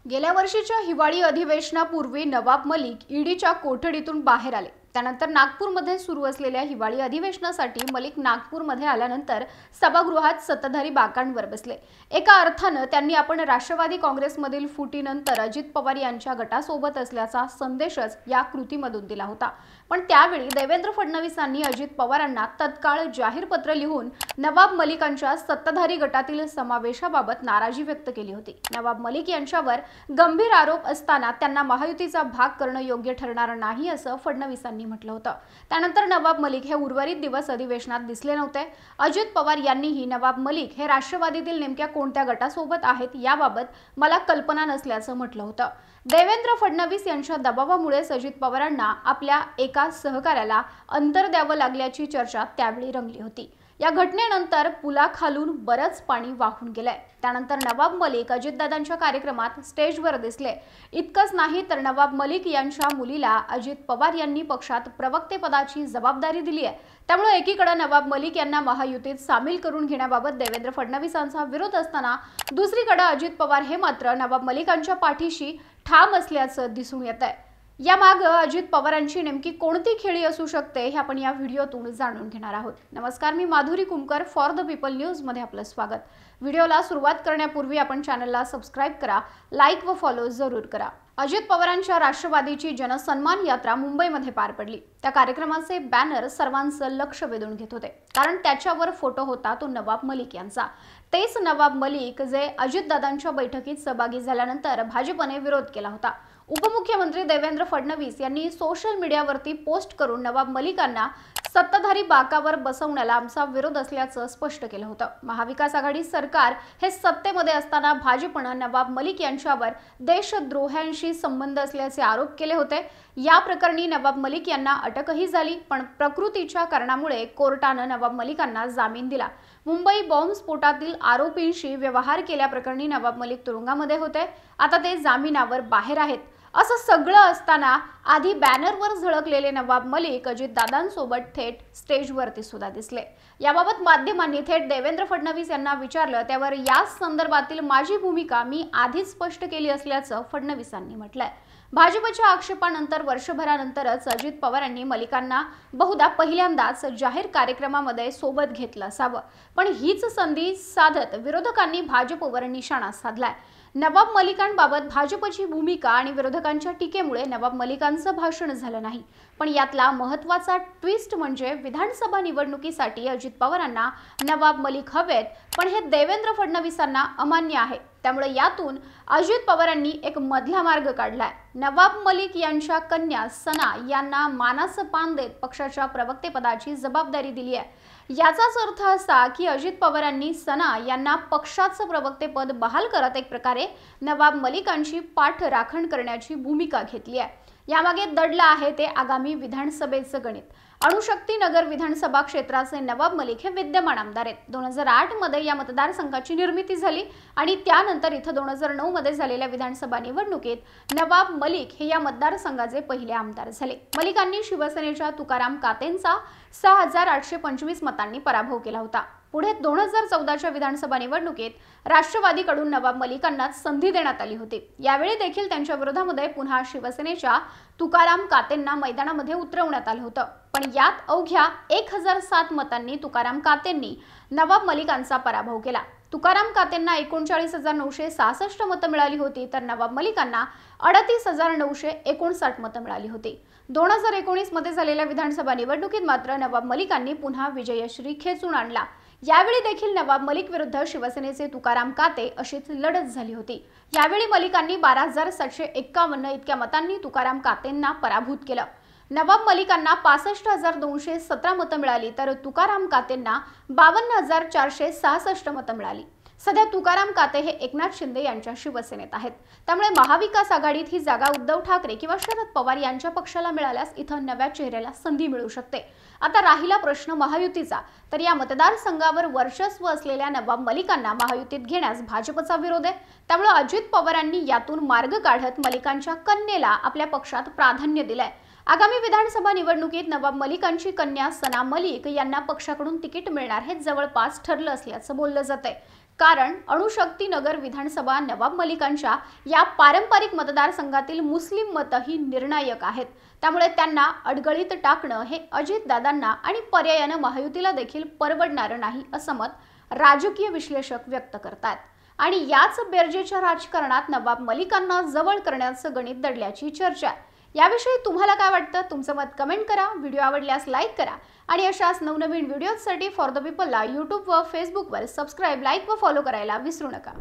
गेल्या वर्षीच्या हिवाळी अधिवेशनापूर्वी नवाब मलिक ईडीच्या कोठडीतून बाहेर आले। त्यानंतर नागपूरमध्ये सुरू असलेल्या हिवाळी अधिवेशनासाठी मलिक नागपूरमध्ये आल्यानंतर सभागृहात सत्ताधारी बाकांवर बसले। एका अर्थाने त्यांनी आपण राष्ट्रवादी काँग्रेसमधील फुटीनंतर अजित पवार यांच्या गटासोबत असल्याचा संदेशच या कृतीमधून दिला होता। पण त्यावेळी देवेंद्र फडणवीसांनी अजित पवारांना तत्काळ जाहीर पत्र लिहून नवाब मलिकांच्या सत्ताधारी गटातील समावेशाबाबत नाराजी व्यक्त केली होती। नवाब मलिक यांच्यावर गंभीर आरोप असताना त्यांना महायुतीचा भाग करणं योग्य ठरणार नाही असं फडणवीसांनी म्हटलं होतं। त्यानंतर नवाब मलिक हे उर्वरित दिवस अधिवेशनात दिसले नव्हते। अजित पवार यांनीही नवाब मलिक हे राष्ट्रवादीतील नेमक्या कोणत्या गटासोबत आहेत याबाबत मला कल्पना नसल्याचं म्हटलं होतं। देवेंद्र फडणवीस यांच्या दबावामुळेच अजित पवारांना आपल्या एका सहकार्याला अंतर द्यावं लागल्याची चर्चा त्यावेळी रंगली होती। या घटनेनंतर पुलाखालून बरंच पाणी वाहून गेलंय। त्यानंतर नवाब मलिक अजितदादांच्या कार्यक्रमात स्टेजवर दिसले। इतकंच नाही तर नवाब मलिक यांच्या मुलीला अजित पवार यांनी पक्षात प्रवक्तेपदाची जबाबदारी दिली आहे। त्यामुळे एकीकडे नवाब मलिक यांना महायुतीत सामील करून घेण्याबाबत देवेंद्र फडणवीसांचा विरोध असताना दुसरीकडे अजित पवार हे मात्र नवाब मलिकांच्या पाठीशी ठाम असल्याचं दिसून येतंय। यामागे अजित पवारांची नेमकी कोणती खेळी असू शकते हे आपण या व्हिडिओतून जाणून घेणार आहोत। नमस्कार, मी Madhuri Kumkar, for the people news मध्ये आपलं स्वागत। व्हिडिओला सुरुवात करण्यापूर्वी आपण चॅनलला सबस्क्राइब करा, लाईक व फॉलो जरूर करा। अजित पवारांच्या राष्ट्रवादीची जनसन्मान यात्रा मुंबईमध्ये पार पडली। त्या कार्यक्रमाचे बॅनर सर्वांचं लक्ष वेधून घेत होते, कारण त्याच्यावर फोटो होता तो नवाब मलिक यांचा। तेच नवाब मलिक जे अजितदादांच्या बैठकीत सहभागी झाल्यानंतर भाजपने विरोध केला होता। उपमुख्यमंत्री देवेंद्र फडणवीस यांनी सोशल मीडियावरती पोस्ट करून नवाब मलिकांना सत्ताधारी बाकावर बसवण्याला आमचा विरोध असल्याचं स्पष्ट केलं होतं। महाविकास आघाडी सरकार हे सत्तेमध्ये असताना भाजपनं नवाब मलिक यांच्यावर देशद्रोहांशी संबंध असल्याचे आरोप केले होते। या प्रकरणी नवाब मलिक यांना अटकही झाली, पण प्रकृतीच्या कारणामुळे कोर्टानं नवाब मलिकांना जामीन दिला। मुंबई बॉम्बस्फोटातील आरोपींशी व्यवहार केल्याप्रकरणी नवाब मलिक तुरुंगामध्ये होते, आता ते जामिनावर बाहेर आहेत। असं सगळं असताना आधी बॅनरवर झळकलेले नवाब मलिक अजितदादांसोबत थेट स्टेजवरती सुद्धा दिसले। याबाबत माध्यमांनी थेट देवेंद्र फडणवीस यांना विचारलं, त्यावर या संदर्भातील माझी भूमिका मी आधीच स्पष्ट केली असल्याचं फडणवीसांनी म्हटलंय। भाजपच्या आक्षेपानंतर वर्षभरानंतरच अजित पवारांनी मलिकांना बहुधा पहिल्यांदाच जाहीर कार्यक्रमामध्ये सोबत घेतलं असावं, पण हीच संधी साधत विरोधकांनी भाजपवर निशाणा साधलाय। नवाब मलिकांबाबत भाजपची भूमिका आणि विरोधकांच्या टीकेमुळे नवाब मलिकांचं भाषण झालं नाही, पण यातला महत्त्वाचा ट्विस्ट म्हणजे विधानसभा निवडणुकीसाठी अजित पवारांना नवाब मलिक हवेत, पण हे देवेंद्र फडणवीसांना अमान्य आहे। त्यामुळे यातून अजित पवारांनी एक मधला मार्ग काढलाय। नवाब मलिक यांच्या कन्या सना यांना मानाचं पान देत पक्षाच्या प्रवक्तेपदाची जबाबदारी दिली आहे। याचाच अर्थ असा की अजित पवारांनी सना यांना पक्षाचं प्रवक्तेपद बहाल करत एक प्रकारे नवाब मलिकांची पाठ राखण करण्याची भूमिका घेतली आहे। यामागे दडलं आहे ते आगामी विधानसभेचं गणित। अणुशक्ती नगर विधानसभा क्षेत्राचे नवाब मलिक हे विद्यमान आमदार आहेत। 2008 मध्ये या मतदारसंघाची निर्मिती झाली आणि त्यानंतर इथं 2009 मध्ये झालेल्या विधानसभा निवडणुकीत नवाब मलिक हे या मतदारसंघाचे पहिले आमदार झाले। मलिकांनी शिवसेनेच्या तुकाराम कातेंचा 6825 मतांनी पराभव केला होता। पुढे 2014च्या विधानसभा निवडणुकीत राष्ट्रवादीकडून नवाब मलिकांना संधी देण्यात आली होती। यावेळी देखील त्यांच्या विरोधामध्ये पुन्हा शिवसेनेच्या तुकाराम कातेंना मैदानामध्ये उतरवण्यात आलं होतं, पण यात अवघ्या 1007 मतांनी तुकाराम कातेंनी नवाब मलिकांचा पराभव केला। तुकाराम कातेंना 39,966 मतं मिळाली होती, तर नवाब मलिकांना 38,959 मतं मिळाली होती। 2019 मध्ये झालेल्या विधानसभा निवडणुकीत मात्र नवाब मलिकांनी पुन्हा विजयश्री खेचून आणला। यावेळी देखील नवाब मलिक विरुद्ध शिवसेनेचे तुकाराम काते अशीच लढत झाली होती। यावेळी मलिकांनी 12,751 इतक्या मतांनी तुकाराम कातेंना पराभूत केलं। नवाब मलिकांना 65,217 मतं मिळाली, तर तुकाराम कातेंना 52,466 मतं मिळाली। सध्या तुकाराम काते हे एकनाथ शिंदे यांच्या शिवसेनेत आहेत। त्यामुळे महाविकास आघाडीत ही जागा उद्धव ठाकरे किंवा शरद पवार यांच्या पक्षाला मिळाल्यास इथं नव्या चेहऱ्याला संधी मिळू शकते। आता राहिला प्रश्न महायुतीचा, तर या मतदारसंघावर वर्चस्व असलेल्या नवाब मलिकांना महायुतीत घेण्यास भाजपचा विरोध आहे। त्यामुळे अजित पवारांनी यातून मार्ग काढत मलिकांच्या कन्येला आपल्या पक्षात प्राधान्य दिलंय। आगामी विधानसभा निवडणुकीत नवाब मलिकांची कन्या सना मलिक यांना पक्षाकडून तिकीट मिळणार हे जवळपास ठरलं असल्याचं बोललं जातंय। कारण अणुशक्ती नगर विधानसभा नवाब मलिकांच्या या पारंपरिक मतदारसंघातील मुस्लिम मतही निर्णायक आहेत। त्यामुळे त्यांना अडगळीत टाकणं हे अजितदादांना आणि पर्यायानं महायुतीला देखील परवडणारं नाही असं मत राजकीय विश्लेषक व्यक्त करतात। आणि याच बेरजेच्या राजकारणात नवाब मलिकांना जवळ करण्याचं गणित दडल्याची चर्चा। याविषयी तुम्हाला काय वाटतं? तुमचं मत कमेंट करा। व्हिडिओ आवडल्यास लाईक करा आणि अशाच नवनवीन व्हिडिओसाठी फॉर द पीपलला यूट्यूब व फेसबुकवर सबस्क्राइब, लाईक व फॉलो करायला विसरू नका।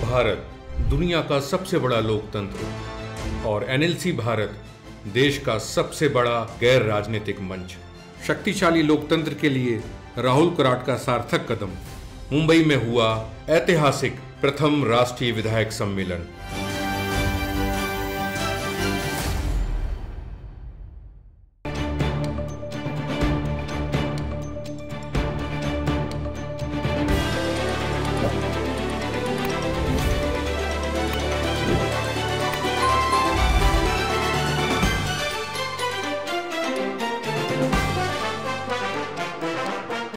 भारत दुनिया का सबसे बड़ा लोकतंत्र और एनएलसी भारत देश का सबसे बड़ा गैर राजनीतिक मंच। शक्तिशाली लोकतंत्र के लिए राहुल कराट का सार्थक कदम। मुंबई में हुआ ऐतिहासिक प्रथम राष्ट्रीय विधायक सम्मेलन।